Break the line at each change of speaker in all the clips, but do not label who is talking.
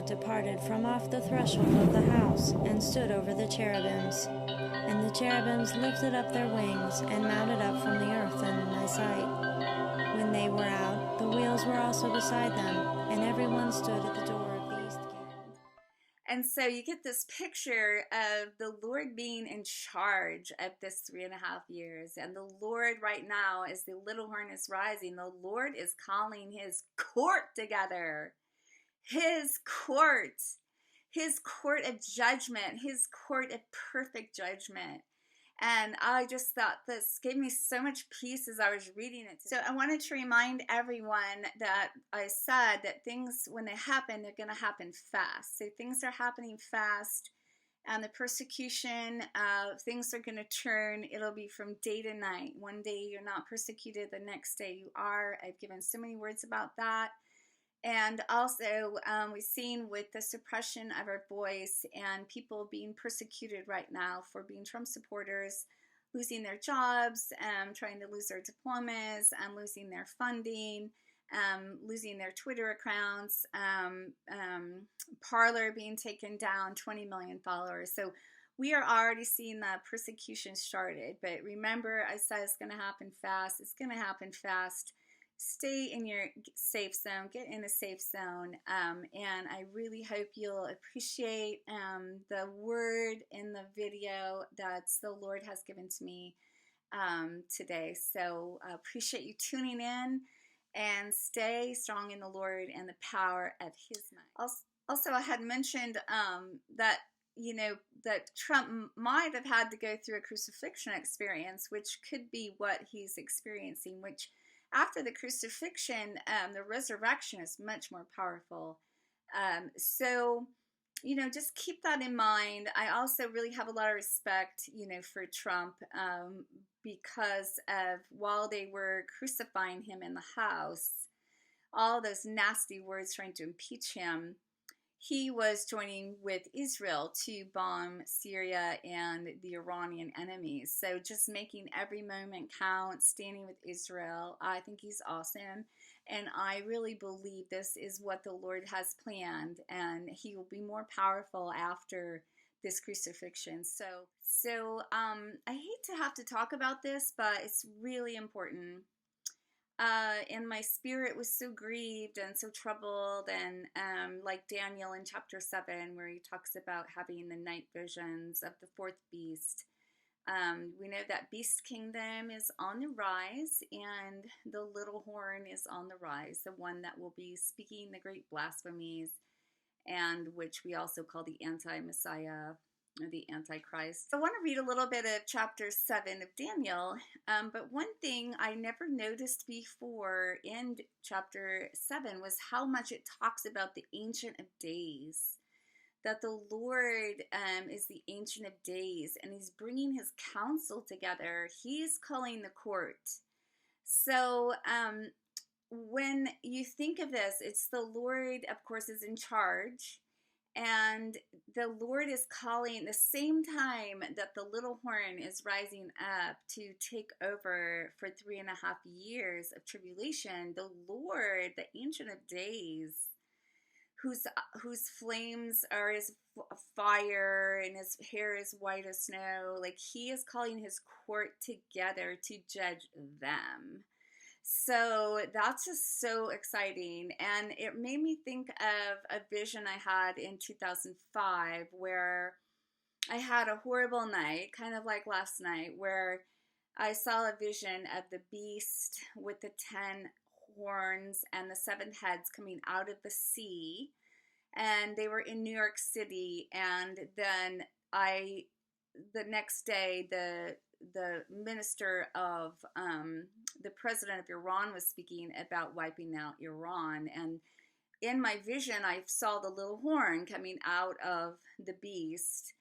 departed from off the threshold of the house, and stood over the cherubims. And the cherubims lifted up their wings, and mounted up from the earth in my sight. When they were out, the wheels were also beside them, and everyone stood at the door of the east gate.
And so you get this picture of the Lord being in charge of this 3.5 years. And the Lord right now, as the little horn is rising, the Lord is calling his court together. His court of judgment, his court of perfect judgment. And I just thought this gave me so much peace as I was reading it. So I wanted to remind everyone that I said that things, when they happen, they're going to happen fast. So things are happening fast, and the persecution, things are going to turn. It'll be from day to night. One day you're not persecuted, the next day you are. I've given so many words about that. And also, we've seen with the suppression of our voice and people being persecuted right now for being Trump supporters, losing their jobs, trying to lose their diplomas, losing their funding, losing their Twitter accounts, Parler being taken down, 20 million followers. So we are already seeing that persecution started. But remember, I said it's going to happen fast. It's going to happen fast. Stay in your safe zone, get in a safe zone, and I really hope you'll appreciate the word in the video that the Lord has given to me today. So I appreciate you tuning in, and stay strong in the Lord and the power of his might. Also, I had mentioned that that Trump might have had to go through a crucifixion experience, which could be what he's experiencing, which after the crucifixion, the resurrection is much more powerful. So, just keep that in mind. I also really have a lot of respect, for Trump, because of while they were crucifying him in the house, all those nasty words trying to impeach him, he was joining with Israel to bomb Syria and the Iranian enemies. So just making every moment count, standing with Israel. I think he's awesome. And I really believe this is what the Lord has planned. And he will be more powerful after this crucifixion. So I hate to have to talk about this, but it's really important. And my spirit was so grieved and so troubled, and like Daniel in chapter 7, where he talks about having the night visions of the fourth beast. We know that beast kingdom is on the rise, and the little horn is on the rise, the one that will be speaking the great blasphemies, and which we also call the anti-Messiah, or the Antichrist. I want to read a little bit of chapter 7 of Daniel, but one thing I never noticed before in chapter 7 was how much it talks about the Ancient of Days, that the Lord is the Ancient of Days, and he's bringing his council together. He's calling the court. So when you think of this, it's the Lord, of course, is in charge. And the Lord is calling the same time that the little horn is rising up to take over for 3.5 years of tribulation. The Lord, the Ancient of Days, whose flames are as fire and his hair is white as snow, like he is calling his court together to judge them. So that's just so exciting, and it made me think of a vision I had in 2005 where I had a horrible night, kind of like last night, where I saw a vision of the beast with the 10 horns and the 7 heads coming out of the sea, and they were in New York City. And then the next day, the minister of the president of Iran was speaking about wiping out Iran, and in my vision I saw the little horn coming out of the beast,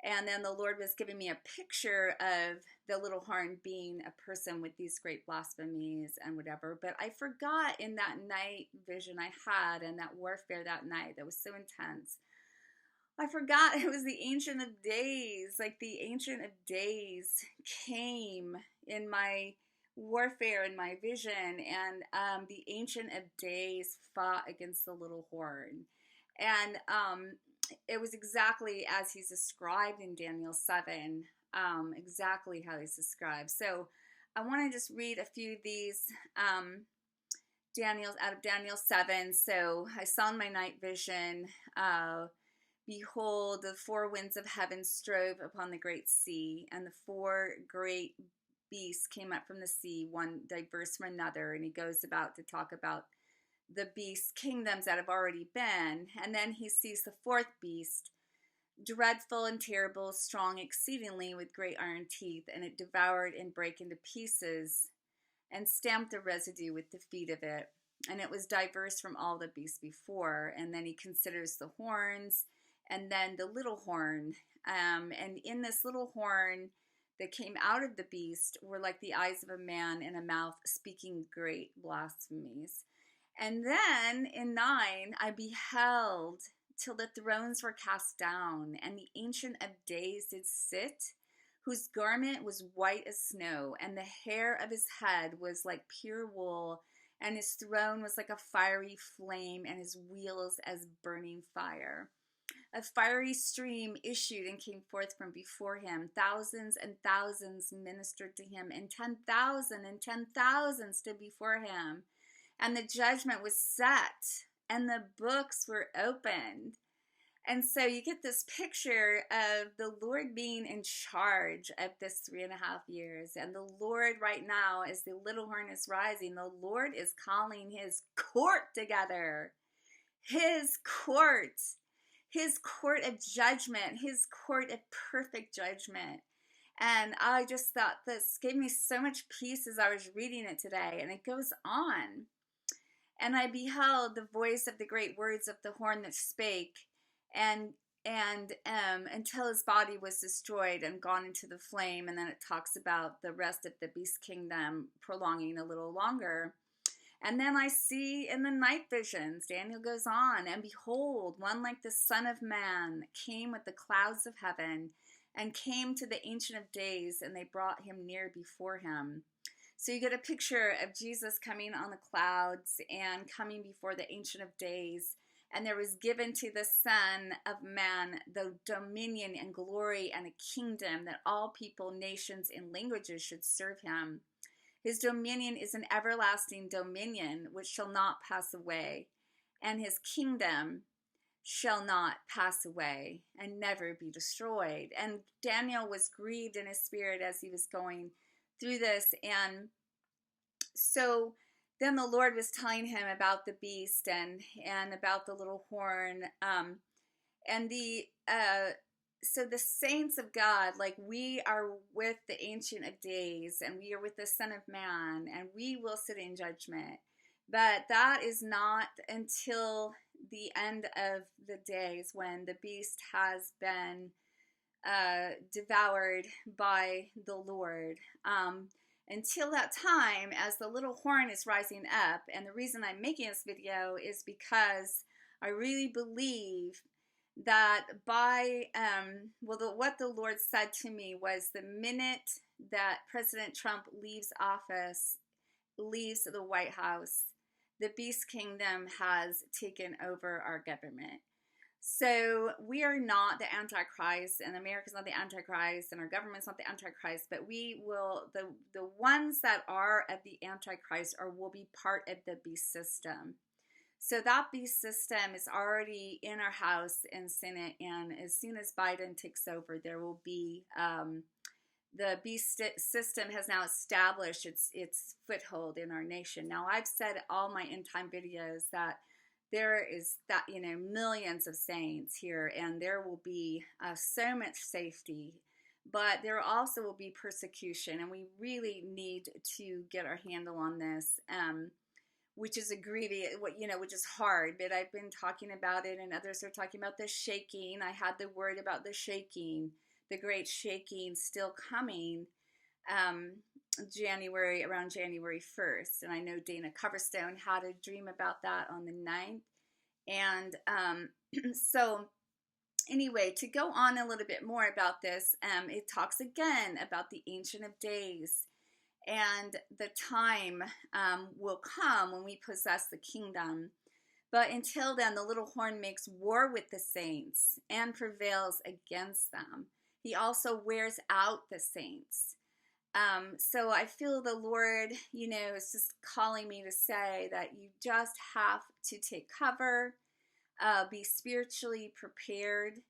and then the Lord was giving me a picture of the little horn being a person with these great blasphemies and whatever. But I forgot in that night vision I had, and that warfare that night that was so intense, I forgot it was the Ancient of Days. Like the Ancient of Days came in my warfare, in my vision, and the Ancient of Days fought against the little horn. And it was exactly as he's described in Daniel 7, exactly how he's described. So I want to just read a few of these out of Daniel 7. So I saw in my night vision, behold, the four winds of heaven strove upon the great sea, and the four great beasts came up from the sea, one diverse from another. And he goes about to talk about the beast kingdoms that have already been. And then he sees the fourth beast, dreadful and terrible, strong exceedingly, with great iron teeth, and it devoured and brake into pieces, and stamped the residue with the feet of it. And it was diverse from all the beasts before. And then he considers the horns, and then the little horn. And in this little horn that came out of the beast were like the eyes of a man in a mouth speaking great blasphemies. And then in 9, I beheld till the thrones were cast down, and the Ancient of Days did sit, whose garment was white as snow, and the hair of his head was like pure wool, and his throne was like a fiery flame, and his wheels as burning fire. A fiery stream issued and came forth from before him. Thousands and thousands ministered to him, and 10,000 and 10,000 stood before him. And the judgment was set, and the books were opened. And so you get this picture of the Lord being in charge of this 3.5 years. And the Lord right now, as the little horn is rising, the Lord is calling his court together. His court of judgment, his court of perfect judgment. And I just thought this gave me so much peace as I was reading it today. And it goes on. And I beheld the voice of the great words of the horn that spake, and until his body was destroyed and gone into the flame. And then it talks about the rest of the beast kingdom prolonging a little longer. And then I see in the night visions, Daniel goes on, and behold, one like the Son of Man came with the clouds of heaven, and came to the Ancient of Days, and they brought him near before him. So you get a picture of Jesus coming on the clouds and coming before the Ancient of Days. And there was given to the Son of Man the dominion and glory and a kingdom, that all people, nations, and languages should serve him. His dominion is an everlasting dominion which shall not pass away, and his kingdom shall not pass away and never be destroyed. And Daniel was grieved in his spirit as he was going through this. And so then the Lord was telling him about the beast and about the little horn, so the saints of God, like, we are with the Ancient of Days, and we are with the Son of Man, and we will sit in judgment. But that is not until the end of the days, when the beast has been devoured by the Lord. Until that time, as the little horn is rising up, and the reason I'm making this video is because I really believe that by, what the Lord said to me was, the minute that President Trump leaves office, leaves the White House, the beast kingdom has taken over our government. So we are not the Antichrist, and America's not the Antichrist, and our government's not the Antichrist, but we will, the ones that are of the Antichrist will be part of the beast system. So that beast system is already in our House and Senate, and as soon as Biden takes over, there will be, the beast system has now established its foothold in our nation. Now, I've said all my end time videos that there is millions of saints here, and there will be so much safety, but there also will be persecution, and we really need to get our handle on this, which is which is hard, but I've been talking about it, and others are talking about the shaking. I had the word about the shaking, the great shaking still coming, around January 1st. And I know Dana Coverstone had a dream about that on the 9th. And so anyway, to go on a little bit more about this, it talks again about the Ancient of Days. And the time will come when we possess the kingdom. But until then, the little horn makes war with the saints and prevails against them. He also wears out the saints. So I feel the Lord, is just calling me to say that you just have to take cover, be spiritually prepared.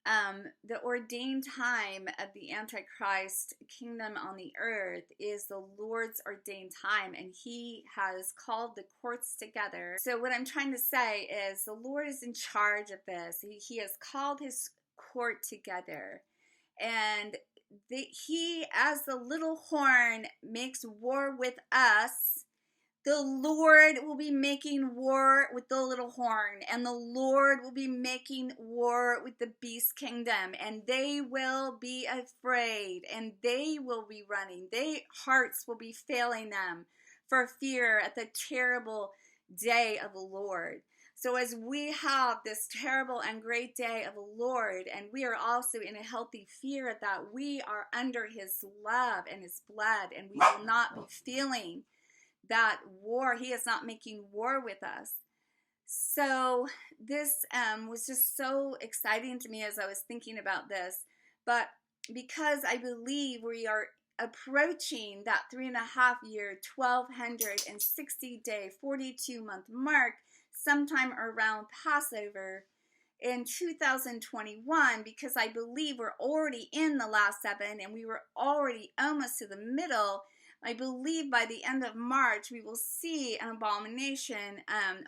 The ordained time of the Antichrist kingdom on the earth is the Lord's ordained time, and he has called the courts together. So what I'm trying to say is the Lord is in charge of this. He has called his court together, and he, as the little horn, makes war with us. The Lord will be making war with the little horn, and the Lord will be making war with the beast kingdom, and they will be afraid, and they will be running. Their hearts will be failing them for fear at the terrible day of the Lord. So as we have this terrible and great day of the Lord, and we are also in a healthy fear of that, we are under his love and his blood, and we will not be feeling that war. He is not making war with us. So this was just so exciting to me as I was thinking about this. But because I believe we are approaching that 3.5 year, 1,260-day, 42-month mark, sometime around Passover in 2021, because I believe we're already in the last 7 and we were already almost to the middle. I believe by the end of March, we will see an abomination,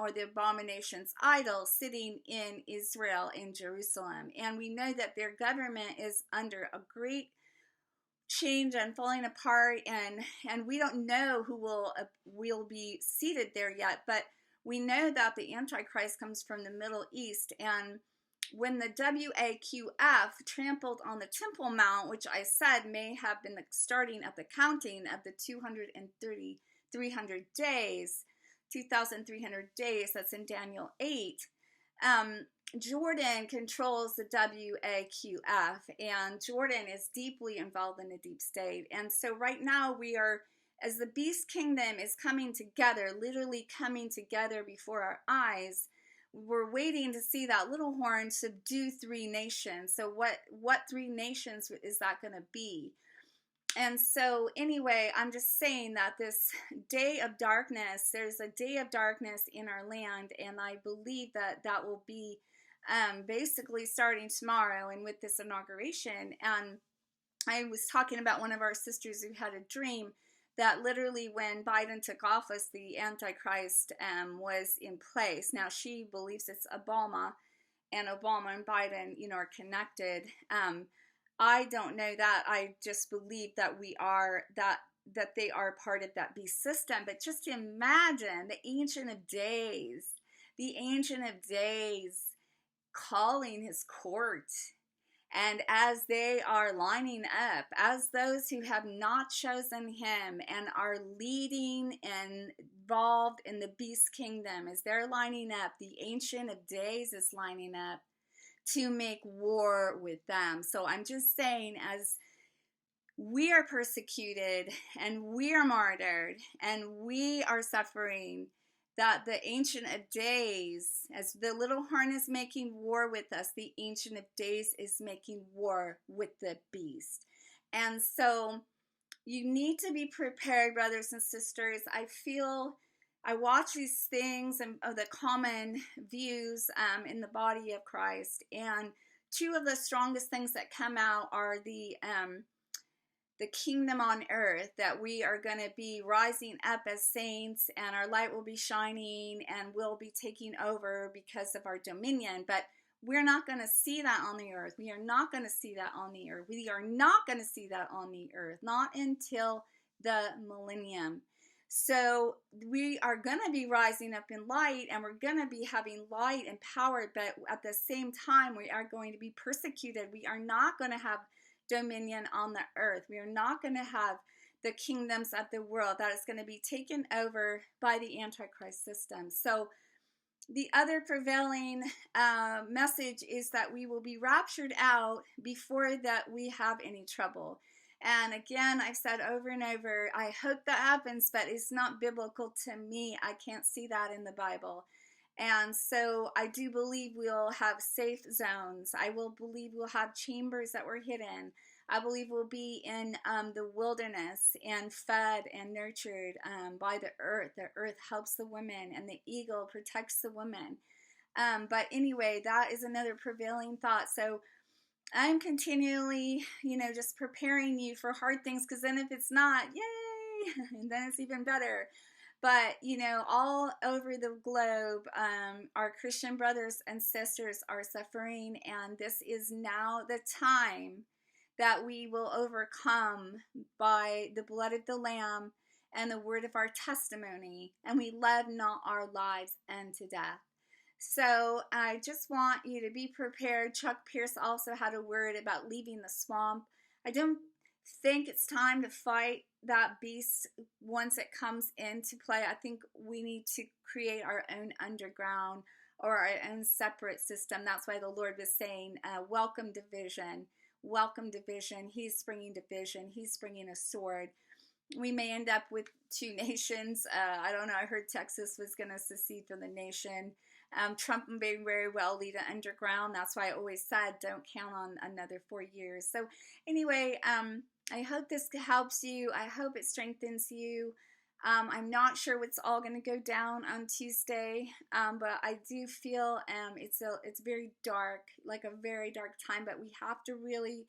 or the abomination's idol, sitting in Israel, in Jerusalem. And we know that their government is under a great change and falling apart, and we don't know who will be seated there yet. But we know that the Antichrist comes from the Middle East, and when the WAQF trampled on the Temple Mount, which I said may have been the starting of the counting of the 2,300 days, 2,300 days, that's in Daniel 8, Jordan controls the WAQF, and Jordan is deeply involved in the deep state. And so right now we are, as the beast kingdom is coming together, literally coming together before our eyes, we're waiting to see that little horn subdue 3 nations. So what 3 nations is that going to be? And so anyway, I'm just saying that this day of darkness, there's a day of darkness in our land, and I believe that that will be basically starting tomorrow and with this inauguration. And I was talking about one of our sisters who had a dream that literally when Biden took office, the Antichrist was in place. Now, she believes it's Obama, and Obama and Biden, are connected. I don't know that. I just believe that that they are part of that beast system. But just imagine the Ancient of Days calling his court. And as they are lining up, as those who have not chosen him and are leading and involved in the beast kingdom, as they're lining up, the Ancient of Days is lining up to make war with them. So I'm just saying, as we are persecuted and we are martyred and we are suffering, that the Ancient of Days, as the little horn is making war with us, the Ancient of Days is making war with the beast. And so you need to be prepared, brothers and sisters. I watch these things and the common views in the body of Christ, and 2 of the strongest things that come out are the kingdom on earth, that we are going to be rising up as saints and our light will be shining and we'll be taking over because of our dominion. But we're not going to see that on the earth. We are not going to see that on the earth. We are not going to see that on the earth, not until the millennium. So we are going to be rising up in light, and we're going to be having light and power, but at the same time we are going to be persecuted. We are not going to have dominion on the earth. We are not going to have the kingdoms of the world. That is going to be taken over by the Antichrist system. So the other prevailing message is that we will be raptured out before that we have any trouble. And again, I've said over and over, I hope that happens, but it's not biblical to me. I can't see that in the Bible. And so I do believe we'll have safe zones. I will believe we'll have chambers that were hidden. I believe we'll be in the wilderness and fed and nurtured by the earth. The earth helps the women, and the eagle protects the women. But anyway, that is another prevailing thought. So I'm continually, just preparing you for hard things, because then if it's not, yay, and then it's even better. But, all over the globe, our Christian brothers and sisters are suffering, and this is now the time that we will overcome by the blood of the Lamb and the word of our testimony, and we love not our lives unto death. So I just want you to be prepared. Chuck Pierce also had a word about leaving the swamp. I don't think it's time to fight that beast once it comes into play. I think we need to create our own underground or our own separate system. That's why the Lord was saying, welcome division, welcome division. He's bringing division. He's bringing a sword. We may end up with two nations. I don't know. I heard Texas was going to secede from the nation. Trump may very well lead an underground. That's why I always said don't count on another 4 years. So anyway, I hope this helps you. I hope it strengthens you. I'm not sure what's all going to go down on Tuesday, but I do feel it's very dark, like a very dark time. But we have to really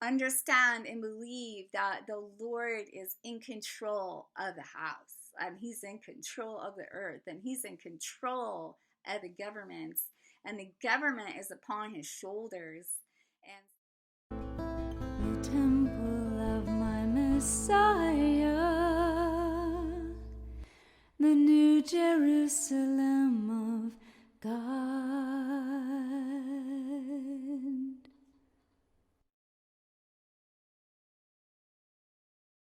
understand and believe that the Lord is in control of the house, and He's in control of the earth, and He's in control of the governments, and the government is upon His shoulders. And
the temple of my Messiah, the New Jerusalem of God.